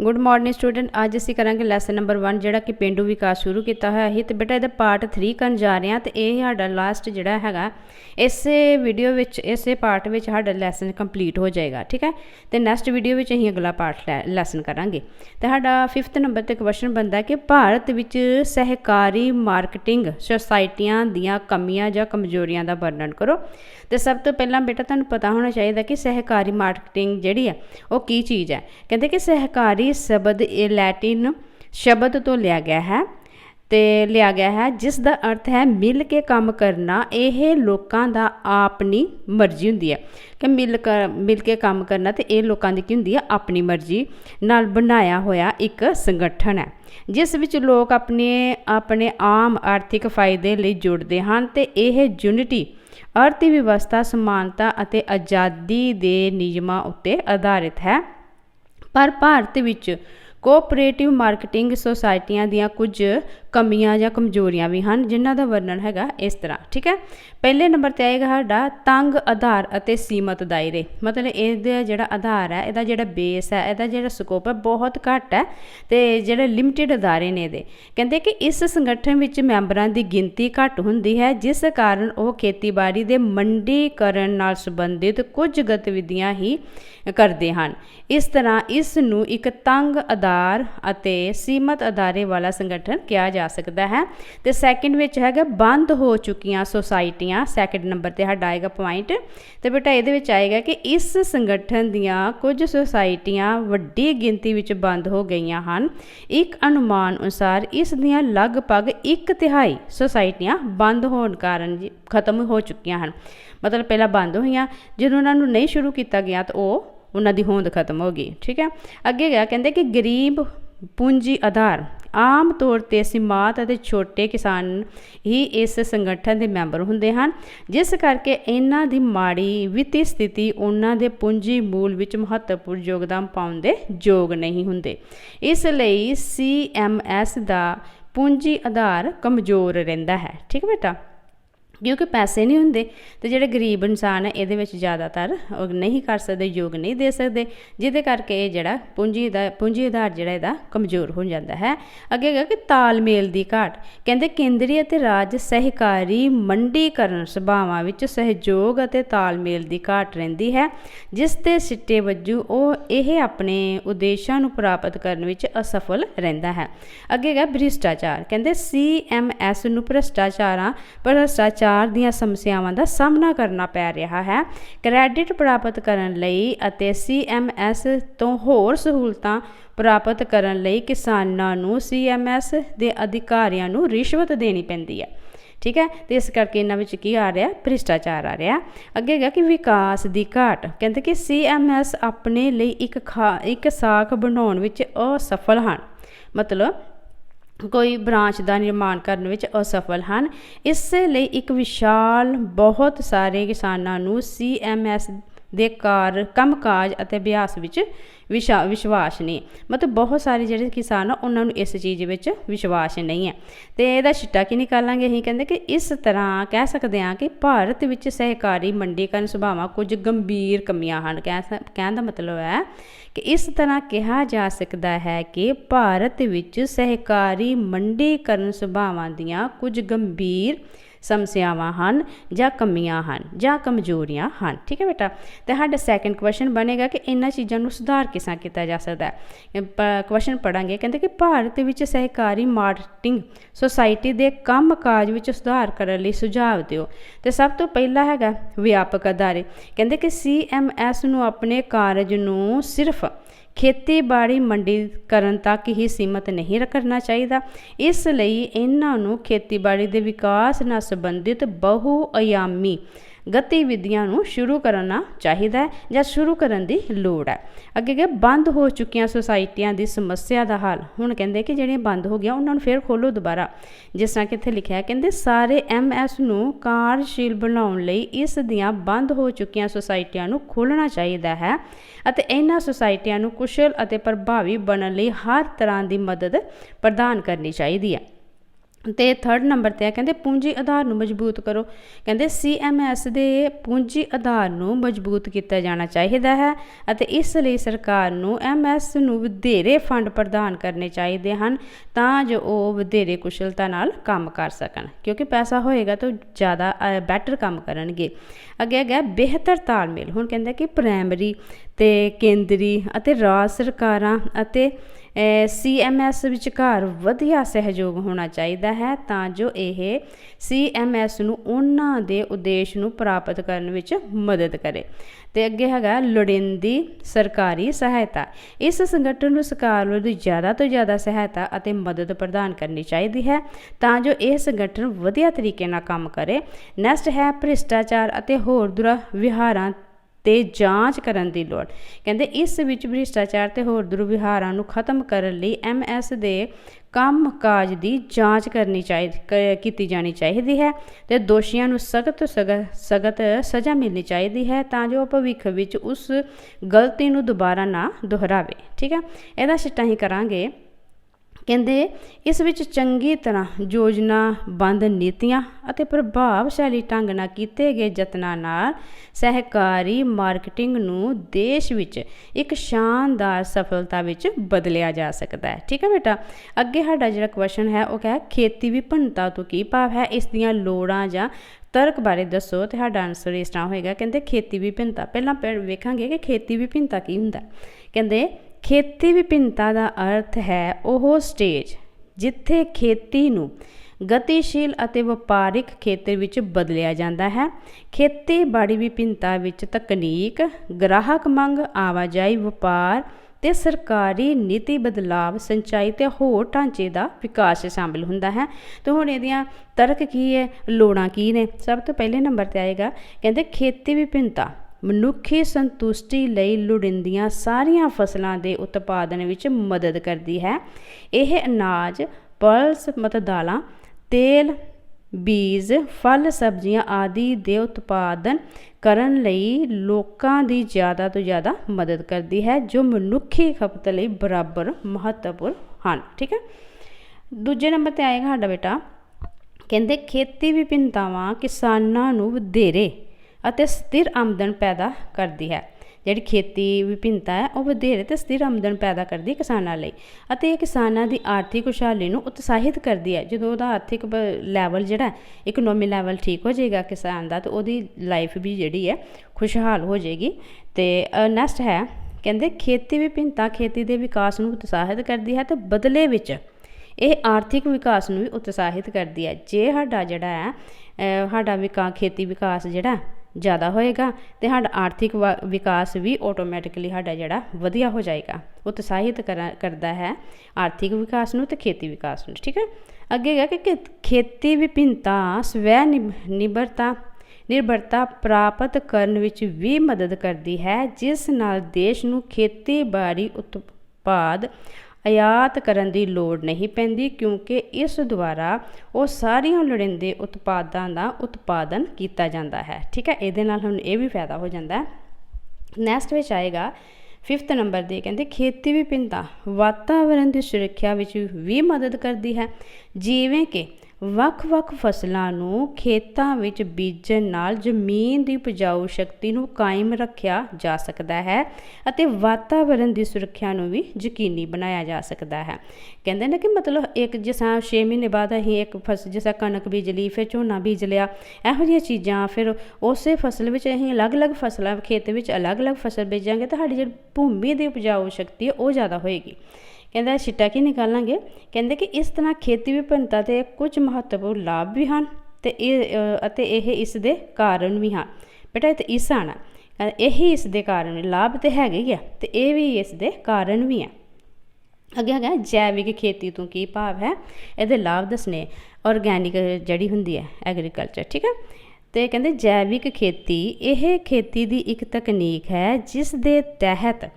Good morning student. अज असीं करांगे lesson number 1 जिहड़ा कि पेंडू विकास शुरू किया होया ही। तो बेटा इहदा पार्ट 3 करन जा रहे हैं। तो यह साडा लास्ट जिहड़ा हैगा इसे वीडियो विच इसे पार्ट विच साडा लैसन कंप्लीट हो जाएगा। ठीक है, तो नैक्सट वीडियो विच असीं अगला पार्ट लैसन करांगे। तो साडा 5th नंबर ते क्वेश्चन बनता है कि भारत विच सहकारी मार्केटिंग सोसाइटियां दीयां कमियां जां कमजोरियां दा वर्णन करो। तो सब तो पहला बेटा तुहानूं पता होना चाहिए कि सहकारी मार्केटिंग जिहड़ी है वो की चीज़ है। कहते कि सहकारी शब्द लैटिन शब्द तो लिया गया है जिसका अर्थ है मिल के काम करना। यह लोगों का अपनी मर्जी होंदी है कि मिल के काम करना। तो यह लोगों की होंदी है अपनी मर्जी नाल बनाया होया एक संगठन है जिस विच लोग अपने आम आर्थिक फायदे लिए जुड़ते हैं। तो यह यूनिटी अर्थव्यवस्था समानता अते आज़ादी के नियमां उत्ते आधारित है। पर भारत विच कोऑपरेटिव मार्केटिंग सोसाइटियां दियां कुछ कमियां या कमजोरियां भी हैं जिन्हां दा वर्णन हैगा इस तरह। ठीक है, पहले नंबर ते आएगा साडा तंग आधार अते सीमित दायरे। मतलब इहदा जिहड़ा आधार है, इहदा जिहड़ा बेस है, इहदा जिहड़ा स्कोप है बहुत घट है। तो जिहड़े लिमिटेड अदारे ने इहदे कहंदे कि इस संगठन विच मैंबरां दी गिनती घट हुंदी है जिस कारण वो खेतीबाड़ी दे मंडीकरण नाल संबंधित कुछ गतिविधियां ही करते हैं। इस तरह इस नूं एक तंग आधार अते सीमित अदारे वाला संगठन कहा जा सकता है। तो सैकेंड विच हैगा बंद हो चुकियां सोसाइटियां। सैकेंड नंबर ते साडा आएगा पॉइंट। तो बेटा इहदे विच आएगा कि इस संगठन दियां कुछ सोसाइटियां वड्डी गिनती विच बंद हो गईयां हन। एक अनुमान अनुसार इस दियां लगभग 1/3 सोसाइटियां बंद होने कारण खत्म हो चुकियां हन। मतलब पहला बंद हुई जो उन्होंने नहीं शुरू किया गया तो उन्हों की होंद खत्म हो गई। ठीक है, अगे गया कहते कि गरीब पूंजी आधार आम तौर पर सीमात और छोटे किसान ही इस संगठन के मैंबर होंदे हैं जिस करके इन्हां दी माड़ी वित्ती स्थिति उन्हां दे पूंजी मूल विच महत्वपूर्ण योगदान पाउण दे योग नहीं हुंदे। इसलिए CMS दा पूंजी आधार कमज़ोर रहिंदा है। ठीक है बेटा, क्योंकि पैसे नहीं होंगे तो जोड़े गरीब इंसान है ये ज़्यादातर नहीं कर सकते, योग नहीं दे सकते, जिदे करके जोड़ा पूंजी आधार जोड़ा कमज़ोर हो जाता है। अगे गया कि तालमेल की घाट। कहते केंद्रीय और राज्य सहकारी मंडीकरण सभावां विच सहयोग और तालमेल की घाट रहिंदी है जिसके सिट्टे वजों यह अपने उद्देश्यों को प्राप्त करने में असफल रहिंदा है। अगे गया भ्रिष्टाचार। कहते CMS नूं भ्रष्टाचार दियां समस्यावां दा सामना करना पै रहा है। क्रैडिट प्राप्त करन लई अते CMS तो होर सहूलतां प्राप्त करन लई किसानां नूं CMS दे अधिकारियां नूं रिश्वत देनी पैंदी है। ठीक है, तो इस करके इन्हां विच की आ रहा भ्रिष्टाचार आ रहा। अगे गया कि विकास की घाट। कहते कि CMS अपने लिए एक साख बनाउण विच असफल हैं। मतलब कोई ब्रांच का निर्माण करने में असफल हैं। इसलिए एक विशाल बहुत सारे किसानों नूं CMS दे कम काज और अभ्यास विश्वास नहीं। मतलब बहुत सारे जो किसान उन्होंने इस चीज़ में विश्वास नहीं है। तो यदा छिट्टा की निकालेंगे अं कहते कि इस तरह कह सकते हैं कि भारत में सहकारी मंडीकरण सुभावां कुछ गंभीर कमियां हैं। कहने का मतलब है कि इस तरह कहा जा सकता है कि भारत में सहकारी मंडीकरण सुभावां दियां कुछ गंभीर समस्यावां हैं जां कमियां हैं जां कमजोरियां हैं। ठीक है बेटा, तो साडा सैकेंड क्वेश्चन बनेगा कि इन्हां चीज़ों को सुधार किस किया जा सकता है। क्वेश्चन पढ़ांगे। कहते कि भारत में सहकारी मार्केटिंग सोसाइटी के काम काज में सुधार करने लई सुझाव दिओ। तो सब तो पहला है व्यापक अदारे। कहते कि CMS नूं अपने कारज नूं सिर्फ खेतीबाड़ी मंडीकरण तक ही सीमित नहीं करना चाहिए। इसलिए इन्हां नूं खेतीबाड़ी के विकास नाल संबंधित बहुआयामी गतिविधियां नूं शुरू करना चाहिए या शुरू करने की लोड़ है। अगे गया बंद हो चुकियां सोसाइटियां की समस्या का हल। हुण कहते कि जिहड़ियां बंद हो गया उन्होंने फिर खोलो दोबारा। जिस तरह कि इत्थे लिखा है कहते सारे MS नूं कार्यशील बनाउण लई इस दियां बंद हो चुकियां सोसाइटियां नूं खोलना चाहिए है अते इन्हां सोसाइटियां नूं कुशल अते प्रभावी बनने लई हर तरह की मदद प्रदान करनी चाहिए है। ਤੇ 3rd ਨੰਬਰ ਤੇ ਆ ਕਹਿੰਦੇ ਪੂੰਜੀ ਆਧਾਰ ਨੂੰ ਮਜ਼ਬੂਤ ਕਰੋ। ਕਹਿੰਦੇ CMS ਦੇ ਪੂੰਜੀ ਆਧਾਰ ਨੂੰ ਮਜ਼ਬੂਤ ਕੀਤਾ ਜਾਣਾ ਚਾਹੀਦਾ ਹੈ ਅਤੇ ਇਸ ਲਈ ਸਰਕਾਰ ਨੂੰ MS ਨੂੰ ਵਧੇਰੇ ਫੰਡ ਪ੍ਰਦਾਨ ਕਰਨੇ ਚਾਹੀਦੇ ਹਨ ਤਾਂ ਜੋ ਉਹ ਵਧੇਰੇ ਕੁਸ਼ਲਤਾ ਨਾਲ ਕੰਮ ਕਰ ਸਕਣ, ਕਿਉਂਕਿ ਪੈਸਾ ਹੋਏਗਾ ਤਾਂ ਜ਼ਿਆਦਾ ਬੈਟਰ ਕੰਮ ਕਰਨਗੇ। ਅੱਗੇ ਹੈਗਾ ਬਿਹਤਰ ਤਾਲਮੇਲ। ਹੁਣ ਕਹਿੰਦਾ ਕਿ ਪ੍ਰਾਇਮਰੀ ਤੇ ਕੇਂਦਰੀ ਅਤੇ ਰਾਜ ਸਰਕਾਰਾਂ ਅਤੇ CMS ਵਿਚਕਾਰ ਵਧੀਆ ਸਹਿਯੋਗ ਹੋਣਾ ਚਾਹੀਦਾ ਹੈ ਤਾਂ ਜੋ ਇਹ CMS ਨੂੰ ਉਹਨਾਂ ਦੇ ਉਦੇਸ਼ ਨੂੰ ਪ੍ਰਾਪਤ ਕਰਨ ਵਿੱਚ ਮਦਦ ਕਰੇ। ਤੇ ਅੱਗੇ ਹੈਗਾ ਲੋੜੀਂਦੀ ਸਰਕਾਰੀ ਸਹਾਇਤਾ। ਇਸ ਸੰਗਠਨ ਨੂੰ ਸਰਕਾਰ ਵੱਲੋਂ ਜ਼ਿਆਦਾ ਤੋਂ ਜ਼ਿਆਦਾ ਸਹਾਇਤਾ ਅਤੇ ਮਦਦ ਪ੍ਰਦਾਨ ਕਰਨੀ ਚਾਹੀਦੀ ਹੈ ਤਾਂ ਜੋ ਇਹ ਸੰਗਠਨ ਵਧੀਆ ਤਰੀਕੇ ਨਾਲ ਕੰਮ ਕਰੇ। ਨੈਕਸਟ ਹੈ ਭ੍ਰਿਸ਼ਟਾਚਾਰ ਅਤੇ ਹੋਰ ਦੁਰਵਿਹਾਰਾਂ ਤੇ ਜਾਂਚ ਕਰਨ ਦੀ ਲੋੜ। ਕਹਿੰਦੇ ਇਸ ਵਿੱਚ ਭ੍ਰਿਸ਼ਟਾਚਾਰ ਤੇ ਹੋਰ ਦੁਰਵਿਹਾਰਾਂ ਨੂੰ ਖਤਮ ਕਰਨ ਲਈ MS ਦੇ ਕੰਮ ਕਾਜ ਦੀ ਜਾਂਚ ਕੀਤੀ ਜਾਣੀ ਚਾਹੀਦੀ ਹੈ ਤੇ ਦੋਸ਼ੀਆਂ ਨੂੰ ਸਖਤ ਤੋਂ ਸਖਤ ਸਜ਼ਾ ਮਿਲਣੀ ਚਾਹੀਦੀ ਹੈ ਤਾਂ ਜੋ ਭਵਿੱਖ ਵਿੱਚ ਉਸ ਗਲਤੀ ਨੂੰ ਦੁਬਾਰਾ ਨਾ ਦੁਹਰਾਵੇ। ਠੀਕ ਹੈ, ਇਹਦਾ ਸਿੱਟਾ ਹੀ ਕਰਾਂਗੇ। ਕਹਿੰਦੇ ਇਸ ਵਿੱਚ ਚੰਗੀ ਤਰ੍ਹਾਂ ਯੋਜਨਾਬੰਦ ਨੀਤੀਆਂ ਅਤੇ ਪ੍ਰਭਾਵਸ਼ਾਲੀ ਢੰਗ ਨਾਲ ਕੀਤੇ ਗਏ ਯਤਨਾਂ ਨਾਲ ਸਹਿਕਾਰੀ ਮਾਰਕੀਟਿੰਗ ਨੂੰ ਦੇਸ਼ ਵਿੱਚ ਇੱਕ ਸ਼ਾਨਦਾਰ ਸਫਲਤਾ ਵਿੱਚ ਬਦਲਿਆ ਜਾ ਸਕਦਾ ਹੈ। ਠੀਕ ਹੈ ਬੇਟਾ, ਅੱਗੇ ਸਾਡਾ ਜਿਹੜਾ ਕੁਐਸਚਨ ਹੈ ਉਹ ਹੈ ਖੇਤੀ ਵਿਭਿੰਨਤਾ ਤੋਂ ਕੀ ਭਾਵ ਹੈ, ਇਸ ਦੀਆਂ ਲੋੜਾਂ ਜਾਂ ਤਰਕ ਬਾਰੇ ਦੱਸੋ। ਤੇ ਸਾਡਾ ਆਨਸਰ ਇਸ ਤਰ੍ਹਾਂ ਹੋਏਗਾ। ਕਹਿੰਦੇ ਖੇਤੀ ਵਿਭਿੰਨਤਾ, ਪਹਿਲਾਂ ਵੇਖਾਂਗੇ ਕਿ ਖੇਤੀ ਵਿਭਿੰਨਤਾ ਕੀ ਹੁੰਦਾ। ਕਹਿੰਦੇ ਖੇਤੀ ਵਿਭਿੰਨਤਾ ਦਾ ਅਰਥ ਹੈ ਉਹ ਸਟੇਜ ਜਿੱਥੇ ਖੇਤੀ ਨੂੰ ਗਤੀਸ਼ੀਲ ਅਤੇ ਵਪਾਰਿਕ ਖੇਤਰ ਵਿੱਚ ਬਦਲਿਆ ਜਾਂਦਾ ਹੈ। ਖੇਤੀਬਾੜੀ ਵਿਭਿੰਨਤਾ ਵਿੱਚ ਤਕਨੀਕ, ਗ੍ਰਾਹਕ ਮੰਗ, ਆਵਾਜਾਈ, ਵਪਾਰ ਤੇ ਸਰਕਾਰੀ ਨੀਤੀ ਬਦਲਾਵ, ਸਿੰਚਾਈ ਤੇ ਹੋਰ ਢਾਂਚੇ ਦਾ ਵਿਕਾਸ ਸ਼ਾਮਿਲ ਹੁੰਦਾ ਹੈ। ਤੇ ਹੁਣ ਇਹਦੀਆਂ ਤਰਕ ਕੀ ਹੈ, ਲੋੜਾਂ ਕੀ ਨੇ। ਸਭ ਤੋਂ ਪਹਿਲੇ ਨੰਬਰ ਤੇ ਆਏਗਾ ਕਹਿੰਦੇ ਖੇਤੀ ਵਿਭਿੰਨਤਾ ਮਨੁੱਖੀ ਸੰਤੁਸ਼ਟੀ ਲਈ ਲੋੜੀਂਦੀਆਂ ਸਾਰੀਆਂ ਫਸਲਾਂ ਦੇ ਉਤਪਾਦਨ ਵਿੱਚ ਮਦਦ ਕਰਦੀ ਹੈ। ਇਹ ਅਨਾਜ, ਪਲਸ ਮਤਲਬ ਦਾਲਾਂ, ਤੇਲ, ਬੀਜ, ਫਲ, ਸਬਜ਼ੀਆਂ ਆਦਿ ਦੇ ਉਤਪਾਦਨ ਕਰਨ ਲਈ ਲੋਕਾਂ ਦੀ ਜ਼ਿਆਦਾ ਤੋਂ ਜ਼ਿਆਦਾ ਮਦਦ ਕਰਦੀ ਹੈ ਜੋ ਮਨੁੱਖੀ ਖਪਤ ਲਈ ਬਰਾਬਰ ਮਹੱਤਵਪੂਰਨ ਹਨ। ਠੀਕ ਹੈ, ਦੂਜੇ ਨੰਬਰ ਤੇ ਆਏਗਾ ਸਾਡਾ ਬੇਟਾ ਕਹਿੰਦੇ ਖੇਤੀ ਵਿਭਿੰਨਤਾਵਾਂ ਕਿਸਾਨਾਂ ਨੂੰ ਵਧੇਰੇ ਅਤੇ ਸਥਿਰ ਆਮਦਨ ਪੈਦਾ ਕਰਦੀ ਹੈ। ਜਿਹੜੀ ਖੇਤੀ ਵਿਭਿੰਨਤਾ ਹੈ ਉਹ ਵਧੇਰੇ ਤੇ ਸਥਿਰ ਆਮਦਨ ਪੈਦਾ ਕਰਦੀ ਕਿਸਾਨਾਂ ਲਈ ਅਤੇ ਇਹ ਕਿਸਾਨਾਂ ਦੀ ਆਰਥਿਕ ਖੁਸ਼ਹਾਲੀ ਨੂੰ ਉਤਸ਼ਾਹਿਤ ਕਰਦੀ ਹੈ। ਜਦੋਂ ਉਹਦਾ ਆਰਥਿਕ ਲੈਵਲ ਜਿਹੜਾ ਇਕਨੋਮੀ ਲੈਵਲ ਠੀਕ ਹੋ ਜਾਏਗਾ ਕਿਸਾਨ ਦਾ, ਤਾਂ ਉਹਦੀ ਲਾਈਫ ਵੀ ਜਿਹੜੀ ਹੈ ਖੁਸ਼ਹਾਲ ਹੋ ਜਾਏਗੀ। ਤੇ ਨੈਕਸਟ ਹੈ ਕਹਿੰਦੇ ਖੇਤੀ ਵਿਭਿੰਨਤਾ ਖੇਤੀ ਦੇ ਵਿਕਾਸ ਨੂੰ ਉਤਸ਼ਾਹਿਤ ਕਰਦੀ ਹੈ ਤੇ ਬਦਲੇ ਵਿੱਚ ਇਹ ਆਰਥਿਕ ਵਿਕਾਸ ਨੂੰ ਵੀ ਉਤਸ਼ਾਹਿਤ ਕਰਦੀ ਹੈ। ਜੇ ਸਾਡਾ ਜਿਹੜਾ ਹੈ ਸਾਡਾ ਖੇਤੀ ਵਿਕਾਸ ਜਿਹੜਾ ਜ਼ਿਆਦਾ ਹੋਏਗਾ ਤੇ ਸਾਡਾ ਆਰਥਿਕ ਵਿਕਾਸ ਵੀ ਆਟੋਮੈਟਿਕਲੀ ਸਾਡਾ ਜਿਹੜਾ ਵਧੀਆ ਹੋ ਜਾਏਗਾ। ਉਤਸ਼ਾਹਿਤ ਕਰਦਾ ਹੈ ਆਰਥਿਕ ਵਿਕਾਸ ਨੂੰ ਤੇ ਖੇਤੀ ਵਿਕਾਸ ਨੂੰ। ਠੀਕ ਹੈ, ਅੱਗੇ ਹੈ ਕਿ ਖੇਤੀ ਵਿਭਿੰਨਤਾ ਸਵੈ ਨਿਰਭਰਤਾ ਪ੍ਰਾਪਤ ਕਰਨ ਵਿੱਚ ਵੀ ਮਦਦ ਕਰਦੀ ਹੈ ਜਿਸ ਨਾਲ ਦੇਸ਼ ਨੂੰ ਖੇਤੀਬਾੜੀ ਉਤਪਾਦ ਆਯਾਤ ਕਰਨ ਦੀ ਲੋੜ ਨਹੀਂ ਪੈਂਦੀ ਕਿਉਂਕਿ ਇਸ ਦੁਆਰਾ ਉਹ ਸਾਰੀਆਂ ਲੋੜੀਂਦੇ ਉਤਪਾਦਾਂ ਦਾ ਉਤਪਾਦਨ ਕੀਤਾ ਜਾਂਦਾ ਹੈ। ਠੀਕ ਹੈ, ਇਹਦੇ ਨਾਲ ਹੁਣ ਇਹ ਵੀ ਫਾਇਦਾ ਹੋ ਜਾਂਦਾ ਹੈ। ਨੈਕਸਟ ਵਿੱਚ ਆਏਗਾ 5th ਨੰਬਰ ਦੇ ਕਹਿੰਦੇ ਖੇਤੀ ਵਿਭਿੰਨਤਾ ਵਾਤਾਵਰਣ ਦੀ ਸੁਰੱਖਿਆ ਵਿੱਚ ਵੀ ਮਦਦ ਕਰਦੀ ਹੈ। ਜਿਵੇਂ ਕਿ ਵੱਖ-ਵੱਖ ਫਸਲਾਂ ਨੂੰ ਖੇਤਾਂ ਵਿੱਚ ਬੀਜਣ ਨਾਲ ਜ਼ਮੀਨ ਦੀ ਉਪਜਾਊ ਸ਼ਕਤੀ ਨੂੰ ਕਾਇਮ ਰੱਖਿਆ ਜਾ ਸਕਦਾ ਹੈ ਅਤੇ ਵਾਤਾਵਰਣ ਦੀ ਸੁਰੱਖਿਆ ਨੂੰ ਵੀ ਯਕੀਨੀ ਬਣਾਇਆ ਜਾ ਸਕਦਾ ਹੈ। ਕਹਿੰਦੇ ਨੇ ਕਿ ਮਤਲਬ ਇੱਕ ਜਿਸ 6 ਮਹੀਨੇ ਬਾਅਦ ਅਸੀਂ ਇੱਕ ਜਿਸ ਤਰ੍ਹਾਂ ਕਣਕ ਬੀਜ ਲਈ, ਫਿਰ ਝੋਨਾ ਬੀਜ ਲਿਆ, ਇਹੋ ਜਿਹੀਆਂ ਚੀਜ਼ਾਂ, ਫਿਰ ਉਸੇ ਫਸਲ ਵਿੱਚ ਅਸੀਂ ਅਲੱਗ-ਅਲੱਗ ਫਸਲਾਂ ਖੇਤ ਵਿੱਚ ਅਲੱਗ-ਅਲੱਗ ਫਸਲ ਬੀਜਾਂਗੇ ਤਾਂ ਸਾਡੀ ਜਿਹੜੀ ਭੂਮੀ ਦੀ ਉਪਜਾਊ ਸ਼ਕਤੀ ਹੈ ਉਹ ਜ਼ਿਆਦਾ ਹੋਏਗੀ। ਕਹਿੰਦਾ ਸਿੱਟਾ ਕੀ ਨਿਕਾਲਾਂਗੇ। ਕਹਿੰਦੇ ਕਿ ਇਸ ਤਰ੍ਹਾਂ ਖੇਤੀ ਵਿਭਿੰਨਤਾ ਦੇ ਕੁਝ ਮਹੱਤਵਪੂਰਨ ਲਾਭ ਵੀ ਹਨ ਅਤੇ ਇਹ ਇਸ ਦੇ ਕਾਰਨ ਵੀ ਹਨ। ਬੇਟਾ ਇਹ ਤਾਂ ਇਸ ਆਣਾ ਇਹੀ ਇਸ ਦੇ ਕਾਰਨ, ਲਾਭ ਤਾਂ ਹੈਗੇ ਹੀ ਆ ਤੇ ਇਹ ਵੀ ਇਸ ਦੇ ਕਾਰਨ ਵੀ ਆ। ਅੱਗੇ ਹੈਗਾ ਜੈਵਿਕ ਖੇਤੀ ਤੋਂ ਕੀ ਭਾਵ ਹੈ, ਇਹਦੇ ਲਾਭ ਦੱਸਣੇ। ਔਰਗੈਨਿਕ ਜਿਹੜੀ ਹੁੰਦੀ ਹੈ ਐਗਰੀਕਲਚਰ। ਠੀਕ ਹੈ, ਤੇ ਕਹਿੰਦੇ ਜੈਵਿਕ ਖੇਤੀ ਇਹ ਖੇਤੀ ਦੀ ਇੱਕ ਤਕਨੀਕ ਹੈ ਜਿਸ ਦੇ ਤਹਿਤ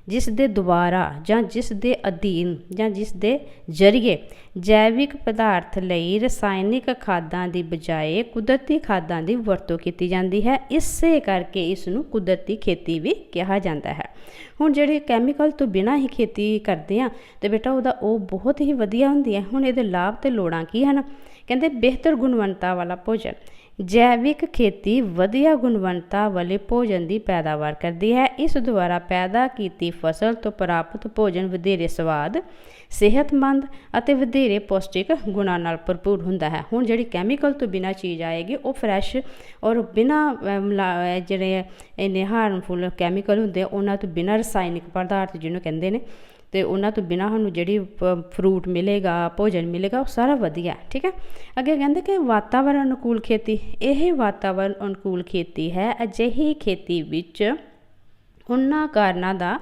ਜਿਸ ਦੇ ਦੁਆਰਾ ਜਾਂ ਜਿਸ ਦੇ ਅਧੀਨ ਜਾਂ ਜਿਸ ਦੇ ਜ਼ਰੀਏ ਜੈਵਿਕ ਪਦਾਰਥ ਲਈ ਰਸਾਇਣਿਕ ਖਾਦਾਂ ਦੀ ਬਜਾਏ ਕੁਦਰਤੀ ਖਾਦਾਂ ਦੀ ਵਰਤੋਂ ਕੀਤੀ ਜਾਂਦੀ ਹੈ। ਇਸੇ ਕਰਕੇ ਇਸ ਨੂੰ ਕੁਦਰਤੀ ਖੇਤੀ ਵੀ ਕਿਹਾ ਜਾਂਦਾ ਹੈ। ਹੁਣ ਜਿਹੜੇ ਕੈਮੀਕਲ ਤੋਂ ਬਿਨਾਂ ਹੀ ਖੇਤੀ ਕਰਦੇ ਆ ਤੇ ਬੇਟਾ ਉਹਦਾ ਉਹ ਬਹੁਤ ਹੀ ਵਧੀਆ ਹੁੰਦੀ ਹੈ। ਹੁਣ ਇਹਦੇ ਲਾਭ ਤੇ ਲੋੜਾਂ ਕੀ ਹਨ? ਕਹਿੰਦੇ ਬਿਹਤਰ ਗੁਣਵੱਤਾ ਵਾਲਾ ਭੋਜਨ। ਜੈਵਿਕ ਖੇਤੀ ਵਧੀਆ ਗੁਣਵੱਤਾ ਵਾਲੇ ਭੋਜਨ ਦੀ ਪੈਦਾਵਾਰ ਕਰਦੀ ਹੈ। ਇਸ ਦੁਆਰਾ ਪੈਦਾ ਕੀਤੀ ਫਸਲ ਤੋਂ ਪ੍ਰਾਪਤ ਭੋਜਨ ਵਧੇਰੇ ਸਵਾਦ, ਸਿਹਤਮੰਦ ਅਤੇ ਵਧੇਰੇ ਪੌਸ਼ਟਿਕ ਗੁਣਾਂ ਨਾਲ ਭਰਪੂਰ ਹੁੰਦਾ ਹੈ। ਹੁਣ ਜਿਹੜੀ ਕੈਮੀਕਲ ਤੋਂ ਬਿਨਾਂ ਚੀਜ਼ ਆਏਗੀ ਉਹ ਫਰੈਸ਼ ਔਰ ਬਿਨਾਂ ਜਿਹੜੇ ਇੰਨੇ ਹਾਰਮਫੁੱਲ ਕੈਮੀਕਲ ਹੁੰਦੇ ਆ ਉਹਨਾਂ ਤੋਂ ਬਿਨਾਂ ਰਸਾਇਣਿਕ ਪਦਾਰਥ ਜਿਹਨੂੰ ਕਹਿੰਦੇ ਨੇ, ਤੇ ਉਹਨਾਂ ਤੋਂ ਬਿਨਾਂ ਸਾਨੂੰ ਜਿਹੜੀ ਫਰੂਟ ਮਿਲੇਗਾ, ਭੋਜਨ ਮਿਲੇਗਾ, ਉਹ ਸਾਰਾ ਵਧੀਆ। ਠੀਕ ਹੈ। ਅੱਗੇ ਕਹਿੰਦੇ ਕਿ ਵਾਤਾਵਰਨ ਅਨੁਕੂਲ ਖੇਤੀ। ਇਹ ਵਾਤਾਵਰਨ ਅਨੁਕੂਲ ਖੇਤੀ ਹੈ। ਅਜਿਹੀ ਖੇਤੀ ਵਿੱਚ ਉਹਨਾਂ ਕਾਰਨਾਂ ਦਾ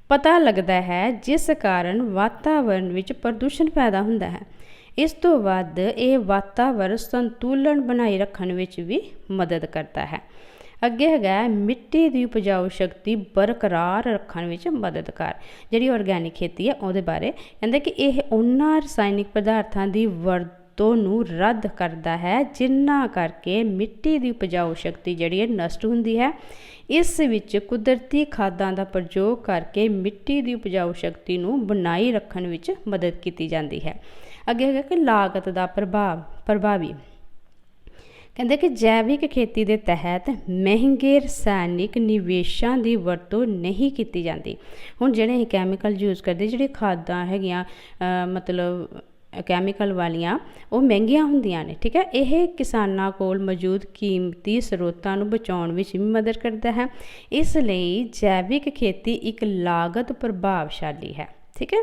ਪਤਾ ਲੱਗਦਾ ਹੈ ਜਿਸ ਕਾਰਨ ਵਾਤਾਵਰਨ ਵਿੱਚ ਪ੍ਰਦੂਸ਼ਣ ਪੈਦਾ ਹੁੰਦਾ ਹੈ। ਇਸ ਤੋਂ ਵੱਧ ਇਹ ਵਾਤਾਵਰਨ ਸੰਤੁਲਨ ਬਣਾਈ ਰੱਖਣ ਵਿੱਚ ਵੀ ਮਦਦ ਕਰਦਾ ਹੈ। ਅੱਗੇ ਹੈਗਾ ਮਿੱਟੀ ਦੀ ਉਪਜਾਊ ਸ਼ਕਤੀ ਬਰਕਰਾਰ ਰੱਖਣ ਵਿੱਚ ਮਦਦਗਾਰ। ਜਿਹੜੀ ਆਰਗੈਨਿਕ ਖੇਤੀ ਹੈ ਉਹਦੇ ਬਾਰੇ ਕਹਿੰਦੇ ਕਿ ਇਹ ਉਹਨਾਂ ਰਸਾਇਣਿਕ ਪਦਾਰਥਾਂ ਦੀ ਵਰਤੋਂ ਨੂੰ ਰੱਦ ਕਰਦਾ ਹੈ ਜਿਨ੍ਹਾਂ ਕਰਕੇ ਮਿੱਟੀ ਦੀ ਉਪਜਾਊ ਸ਼ਕਤੀ ਜਿਹੜੀ ਹੈ ਨਸ਼ਟ ਹੁੰਦੀ ਹੈ। ਇਸ ਵਿੱਚ ਕੁਦਰਤੀ ਖਾਦਾਂ ਦਾ ਪ੍ਰਯੋਗ ਕਰਕੇ ਮਿੱਟੀ ਦੀ ਉਪਜਾਊ ਸ਼ਕਤੀ ਨੂੰ ਬਣਾਈ ਰੱਖਣ ਵਿੱਚ ਮਦਦ ਕੀਤੀ ਜਾਂਦੀ ਹੈ। ਅੱਗੇ ਹੈਗਾ ਕਿ ਲਾਗਤ ਦਾ ਪ੍ਰਭਾਵੀ। ਕਹਿੰਦੇ ਕਿ ਜੈਵਿਕ ਖੇਤੀ ਦੇ ਤਹਿਤ ਮਹਿੰਗੇ ਰਸਾਇਣਿਕ ਨਿਵੇਸ਼ਾਂ ਦੀ ਵਰਤੋਂ ਨਹੀਂ ਕੀਤੀ ਜਾਂਦੀ। ਹੁਣ ਜਿਹੜੇ ਅਸੀਂ ਕੈਮੀਕਲ ਯੂਜ਼ ਕਰਦੇ, ਜਿਹੜੇ ਖਾਦਾਂ ਹੈਗੀਆਂ ਮਤਲਬ ਕੈਮੀਕਲ ਵਾਲੀਆਂ, ਉਹ ਮਹਿੰਗੀਆਂ ਹੁੰਦੀਆਂ ਨੇ। ਠੀਕ ਹੈ। ਇਹ ਕਿਸਾਨਾਂ ਕੋਲ ਮੌਜੂਦ ਕੀਮਤੀ ਸਰੋਤਾਂ ਨੂੰ ਬਚਾਉਣ ਵਿੱਚ ਵੀ ਮਦਦ ਕਰਦਾ ਹੈ। ਇਸ ਲਈ ਜੈਵਿਕ ਖੇਤੀ ਇੱਕ ਲਾਗਤ ਪ੍ਰਭਾਵਸ਼ਾਲੀ ਹੈ। ਠੀਕ ਹੈ।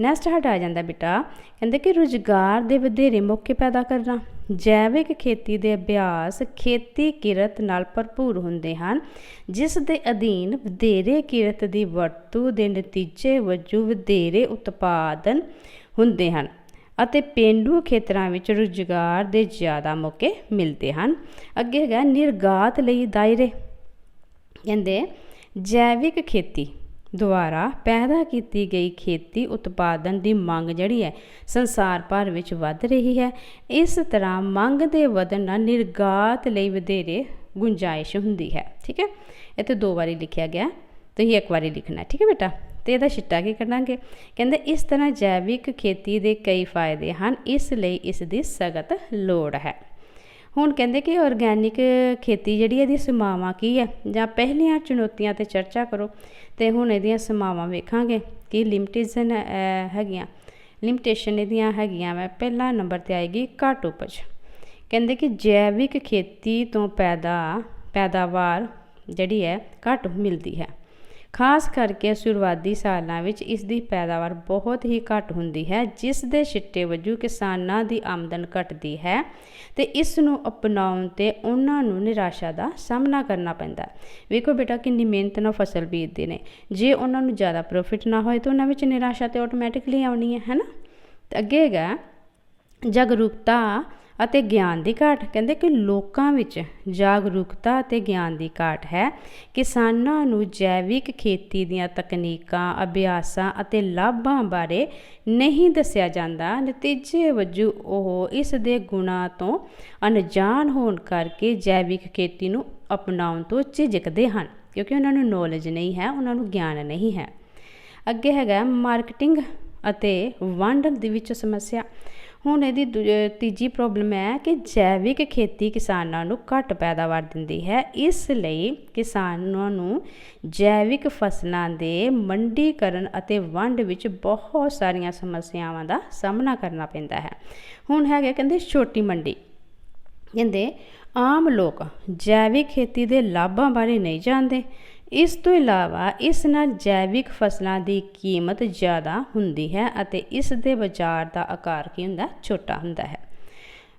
ਨੈਕਸਟ ਸਾਡਾ ਆ ਜਾਂਦਾ ਬੇਟਾ, ਕਹਿੰਦੇ ਕਿ ਰੁਜ਼ਗਾਰ ਦੇ ਵਧੇਰੇ ਮੌਕੇ ਪੈਦਾ ਕਰਨਾ। ਜੈਵਿਕ ਖੇਤੀ ਦੇ ਅਭਿਆਸ ਖੇਤੀ ਕਿਰਤ ਨਾਲ ਭਰਪੂਰ ਹੁੰਦੇ ਹਨ, ਜਿਸ ਦੇ ਅਧੀਨ ਵਧੇਰੇ ਕਿਰਤ ਦੀ ਵਰਤੋਂ ਦੇ ਨਤੀਜੇ ਵਜੋਂ ਵਧੇਰੇ ਉਤਪਾਦਨ ਹੁੰਦੇ ਹਨ ਅਤੇ ਪੇਂਡੂ ਖੇਤਰਾਂ ਵਿੱਚ ਰੁਜ਼ਗਾਰ ਦੇ ਜ਼ਿਆਦਾ ਮੌਕੇ ਮਿਲਦੇ ਹਨ। ਅੱਗੇ ਹੈਗਾ ਨਿਰਗਾਤ ਲਈ ਦਾਇਰੇ। ਕਹਿੰਦੇ ਜੈਵਿਕ ਖੇਤੀ ਦੁਆਰਾ ਪੈਦਾ ਕੀਤੀ ਗਈ ਖੇਤੀ ਉਤਪਾਦਨ ਦੀ ਮੰਗ ਜਿਹੜੀ ਹੈ ਸੰਸਾਰ ਭਰ ਵਿੱਚ ਵੱਧ ਰਹੀ ਹੈ। ਇਸ ਤਰ੍ਹਾਂ ਮੰਗ ਦੇ ਵਧਣ ਨਾਲ ਨਿਰਗਾਤ ਲਈ ਵਧੇਰੇ ਗੁੰਜਾਇਸ਼ ਹੁੰਦੀ ਹੈ। ਠੀਕ ਹੈ। ਇੱਥੇ 2 ਵਾਰੀ ਲਿਖਿਆ ਗਿਆ, ਤੁਸੀਂ 1 ਵਾਰੀ ਲਿਖਣਾ। ਠੀਕ ਹੈ ਬੇਟਾ। ਤੇ ਇਹਦਾ ਛਿੱਟਾ ਕੀ ਕਰਾਂਗੇ? ਕਹਿੰਦੇ ਇਸ ਤਰ੍ਹਾਂ ਜੈਵਿਕ ਖੇਤੀ ਦੇ ਕਈ ਫਾਇਦੇ ਹਨ, ਇਸ ਲਈ ਇਸ ਦੀ ਸਖਤ ਲੋੜ ਹੈ। ਹੁਣ ਕਹਿੰਦੇ ਕਿ ਆਰਗੈਨਿਕ ਖੇਤੀ ਜਿਹੜੀ ਇਹਦੀ ਸੀਮਾਵਾਂ ਕੀ ਹੈ, ਜਾਂ ਪਹਿਲੀਆਂ ਚੁਣੌਤੀਆਂ 'ਤੇ ਚਰਚਾ ਕਰੋ। ਤੇ ਹੁਣ ਇਹਦੀਆਂ ਸੀਮਾਵਾਂ ਵੇਖਾਂਗੇ ਕਿ ਲਿਮਿਟੇਸ਼ਨ ਇਹਦੀਆਂ ਹੈਗੀਆਂ ਵਾ। ਪਹਿਲਾ ਨੰਬਰ 'ਤੇ ਆਏਗੀ ਘੱਟ ਉਪਜ। ਕਹਿੰਦੇ ਕਿ ਜੈਵਿਕ ਖੇਤੀ ਤੋਂ ਪੈਦਾਵਾਰ ਜਿਹੜੀ ਹੈ ਘੱਟ ਮਿਲਦੀ ਹੈ। ਖਾਸ ਕਰਕੇ ਸ਼ੁਰੂਆਤੀ ਸਾਲਾਂ ਵਿੱਚ ਇਸ ਦੀ ਪੈਦਾਵਾਰ ਬਹੁਤ ਹੀ ਘੱਟ ਹੁੰਦੀ ਹੈ, ਜਿਸ ਦੇ ਸਿੱਟੇ ਵਜੋਂ ਕਿਸਾਨਾਂ ਦੀ ਆਮਦਨ ਘਟਦੀ ਹੈ ਤੇ ਇਸ ਨੂੰ ਅਪਣਾਉਣ ਤੇ ਉਹਨਾਂ ਨੂੰ ਨਿਰਾਸ਼ਾ ਦਾ ਸਾਹਮਣਾ ਕਰਨਾ ਪੈਂਦਾ। ਵੇਖੋ ਬੇਟਾ ਕਿੰਨੀ ਮਿਹਨਤ ਨਾਲ ਫਸਲ ਬੀਜਦੇ ਨੇ, ਜੇ ਉਹਨਾਂ ਨੂੰ ਜ਼ਿਆਦਾ ਪ੍ਰੋਫਿਟ ਨਾ ਹੋਏ ਤਾਂ ਉਹਨਾਂ ਵਿੱਚ ਨਿਰਾਸ਼ਾ ਤੇ ਆਟੋਮੈਟਿਕਲੀ ਆਉਣੀ ਹੈ ਨਾ। ਤੇ ਅੱਗੇ ਹੈਗਾ ਜਾਗਰੂਕਤਾ ਅਤੇ ਗਿਆਨ ਦੀ ਘਾਟ। ਕਹਿੰਦੇ ਕਿ ਲੋਕਾਂ ਵਿੱਚ ਜਾਗਰੂਕਤਾ ਅਤੇ ਗਿਆਨ ਦੀ ਘਾਟ ਹੈ। ਕਿਸਾਨਾਂ ਨੂੰ ਜੈਵਿਕ ਖੇਤੀ ਦੀਆਂ ਤਕਨੀਕਾਂ, ਅਭਿਆਸਾਂ ਅਤੇ ਲਾਭਾਂ ਬਾਰੇ ਨਹੀਂ ਦੱਸਿਆ ਜਾਂਦਾ। ਨਤੀਜੇ ਵਜੋਂ ਉਹ ਇਸ ਦੇ ਗੁਣਾਂ ਤੋਂ ਅਣਜਾਣ ਹੋਣ ਕਰਕੇ ਜੈਵਿਕ ਖੇਤੀ ਨੂੰ ਅਪਣਾਉਣ ਤੋਂ ਝਿਜਕਦੇ ਹਨ, ਕਿਉਂਕਿ ਉਹਨਾਂ ਨੂੰ ਨੌਲੇਜ ਨਹੀਂ ਹੈ, ਉਹਨਾਂ ਨੂੰ ਗਿਆਨ ਨਹੀਂ ਹੈ। ਅੱਗੇ ਹੈਗਾ ਮਾਰਕੀਟਿੰਗ ਅਤੇ ਵੰਡ ਦੇ ਵਿੱਚ ਸਮੱਸਿਆ। ਹੁਣ ਇਹਦੀ ਤੀਜੀ ਪ੍ਰੋਬਲਮ ਹੈ ਕਿ ਜੈਵਿਕ ਖੇਤੀ ਕਿਸਾਨਾਂ ਨੂੰ ਘੱਟ ਪੈਦਾਵਾਰ ਦਿੰਦੀ ਹੈ। ਇਸ ਲਈ ਕਿਸਾਨਾਂ ਨੂੰ ਜੈਵਿਕ ਫਸਲਾਂ ਦੇ ਮੰਡੀਕਰਨ ਅਤੇ ਵੰਡ ਵਿੱਚ ਬਹੁਤ ਸਾਰੀਆਂ ਸਮੱਸਿਆਵਾਂ ਦਾ ਸਾਹਮਣਾ ਕਰਨਾ ਪੈਂਦਾ ਹੈ। ਹੁਣ ਹੈਗੇ ਕਹਿੰਦੇ ਛੋਟੀ ਮੰਡੀ। ਕਹਿੰਦੇ ਆਮ ਲੋਕ ਜੈਵਿਕ ਖੇਤੀ ਦੇ ਲਾਭਾਂ ਬਾਰੇ ਨਹੀਂ ਜਾਣਦੇ। ਇਸ ਤੋਂ ਇਲਾਵਾ ਇਸ ਨਾਲ ਜੈਵਿਕ ਫਸਲਾਂ ਦੀ ਕੀਮਤ ਜ਼ਿਆਦਾ ਹੁੰਦੀ ਹੈ ਅਤੇ ਇਸ ਦੇ ਬਾਜ਼ਾਰ ਦਾ ਆਕਾਰ ਕੀ ਹੁੰਦਾ? ਛੋਟਾ ਹੁੰਦਾ ਹੈ।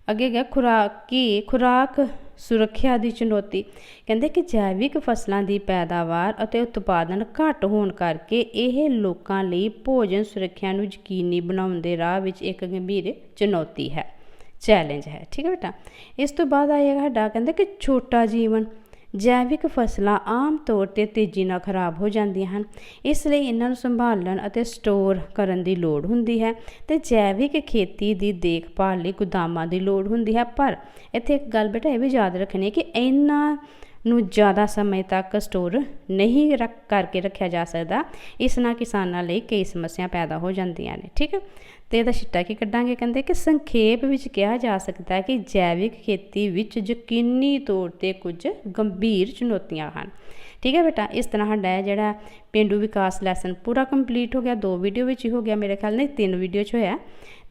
ਅੱਗੇ ਗਿਆ ਖੁਰਾਕ ਸੁਰੱਖਿਆ ਦੀ ਚੁਣੌਤੀ। ਕਹਿੰਦੇ ਕਿ ਜੈਵਿਕ ਫਸਲਾਂ ਦੀ ਪੈਦਾਵਾਰ ਅਤੇ ਉਤਪਾਦਨ ਘੱਟ ਹੋਣ ਕਰਕੇ ਇਹ ਲੋਕਾਂ ਲਈ ਭੋਜਨ ਸੁਰੱਖਿਆ ਨੂੰ ਯਕੀਨੀ ਬਣਾਉਣ ਦੇ ਰਾਹ ਵਿੱਚ ਇੱਕ ਗੰਭੀਰ ਚੁਣੌਤੀ ਹੈ, ਚੈਲੰਜ ਹੈ। ਠੀਕ ਹੈ ਬੇਟਾ। ਇਸ ਤੋਂ ਬਾਅਦ ਆਏਗਾ ਸਾਡਾ ਕਹਿੰਦੇ ਕਿ ਛੋਟਾ ਜੀਵਨ। ਜੈਵਿਕ ਫਸਲਾਂ ਆਮ ਤੌਰ 'ਤੇ ਤੇਜ਼ੀ ਨਾਲ ਖਰਾਬ ਹੋ ਜਾਂਦੀਆਂ ਹਨ, ਇਸ ਲਈ ਇਹਨਾਂ ਨੂੰ ਸੰਭਾਲਣ ਅਤੇ ਸਟੋਰ ਕਰਨ ਦੀ ਲੋੜ ਹੁੰਦੀ ਹੈ ਅਤੇ ਜੈਵਿਕ ਖੇਤੀ ਦੀ ਦੇਖਭਾਲ ਲਈ ਗੋਦਾਮਾਂ ਦੀ ਲੋੜ ਹੁੰਦੀ ਹੈ। ਪਰ ਇੱਥੇ ਇੱਕ ਗੱਲ ਬੇਟਾ ਇਹ ਵੀ ਯਾਦ ਰੱਖਣੀ ਕਿ ਇਹਨਾਂ ਨੂੰ ਜ਼ਿਆਦਾ ਸਮੇਂ ਤੱਕ ਸਟੋਰ ਨਹੀਂ ਕਰਕੇ ਰੱਖਿਆ ਜਾ ਸਕਦਾ, ਇਸ ਨਾਲ ਕਿਸਾਨਾਂ ਲਈ ਕਈ ਸਮੱਸਿਆ ਪੈਦਾ ਹੋ ਜਾਂਦੀਆਂ ਨੇ। ਠੀਕ ਹੈ, ਅਤੇ ਇਹਦਾ ਸਿੱਟਾ ਕੀ ਕੱਢਾਂਗੇ? ਕਹਿੰਦੇ ਕਿ ਸੰਖੇਪ ਵਿੱਚ ਕਿਹਾ ਜਾ ਸਕਦਾ ਹੈ ਕਿ ਜੈਵਿਕ ਖੇਤੀ ਵਿੱਚ ਯਕੀਨੀ ਤੌਰ 'ਤੇ ਕੁਝ ਗੰਭੀਰ ਚੁਣੌਤੀਆਂ ਹਨ। ਠੀਕ ਹੈ ਬੇਟਾ, ਇਸ ਤਰ੍ਹਾਂ ਸਾਡਾ ਜਿਹੜਾ ਪੇਂਡੂ ਵਿਕਾਸ ਲੈਸਨ ਪੂਰਾ ਕੰਪਲੀਟ ਹੋ ਗਿਆ। 2 ਵੀਡੀਓ ਵਿੱਚ ਹੀ ਹੋ ਗਿਆ, ਮੇਰੇ ਖਿਆਲ ਨਾਲ 3 ਵੀਡੀਓ 'ਚ ਹੋਇਆ।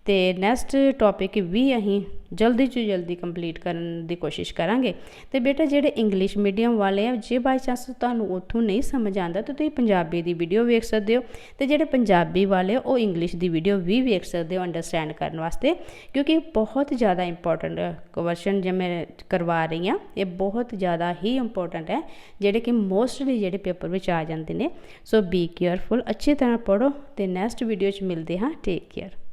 ਅਤੇ ਨੈਕਸਟ ਟੋਪਿਕ ਵੀ ਅਸੀਂ ਜਲਦੀ ਤੋਂ ਜਲਦੀ ਕੰਪਲੀਟ ਕਰਨ ਦੀ ਕੋਸ਼ਿਸ਼ ਕਰਾਂਗੇ। ਅਤੇ ਬੇਟਾ ਜਿਹੜੇ ਇੰਗਲਿਸ਼ ਮੀਡੀਅਮ ਵਾਲੇ ਆ, ਜੇ ਬਾਈ ਚਾਂਸ ਤੁਹਾਨੂੰ ਉੱਥੋਂ ਨਹੀਂ ਸਮਝ ਆਉਂਦਾ ਤਾਂ ਤੁਸੀਂ ਪੰਜਾਬੀ ਦੀ ਵੀਡੀਓ ਵੇਖ ਸਕਦੇ ਹੋ, ਅਤੇ ਜਿਹੜੇ ਪੰਜਾਬੀ ਵਾਲੇ ਉਹ ਇੰਗਲਿਸ਼ ਦੀ ਵੀਡੀਓ ਵੀ ਵੇਖ ਸਕਦੇ ਹੋ ਅੰਡਰਸਟੈਂਡ ਕਰਨ ਵਾਸਤੇ, ਕਿਉਂਕਿ ਬਹੁਤ ਜ਼ਿਆਦਾ ਇੰਪੋਰਟੈਂਟ ਕੁਐਸਚਨ ਜੇ ਮੈਂ ਕਰਵਾ ਰਹੀ ਹਾਂ, ਇਹ ਬਹੁਤ ਜ਼ਿਆਦਾ ਹੀ ਇੰਪੋਰਟੈਂਟ ਹੈ, ਜਿਹੜੇ ਕਿ ਮੋਸਟਲੀ ਜਿਹੜੇ ਪੇਪਰ ਵਿੱਚ ਆ ਜਾਂਦੇ ਨੇ। ਸੋ ਬੀ ਕੇਅਰਫੁਲ, ਅੱਛੀ ਤਰ੍ਹਾਂ ਪੜ੍ਹੋ ਅਤੇ ਨੈਕਸਟ ਵੀਡੀਓ 'ਚ ਮਿਲਦੇ ਹਾਂ। Take care.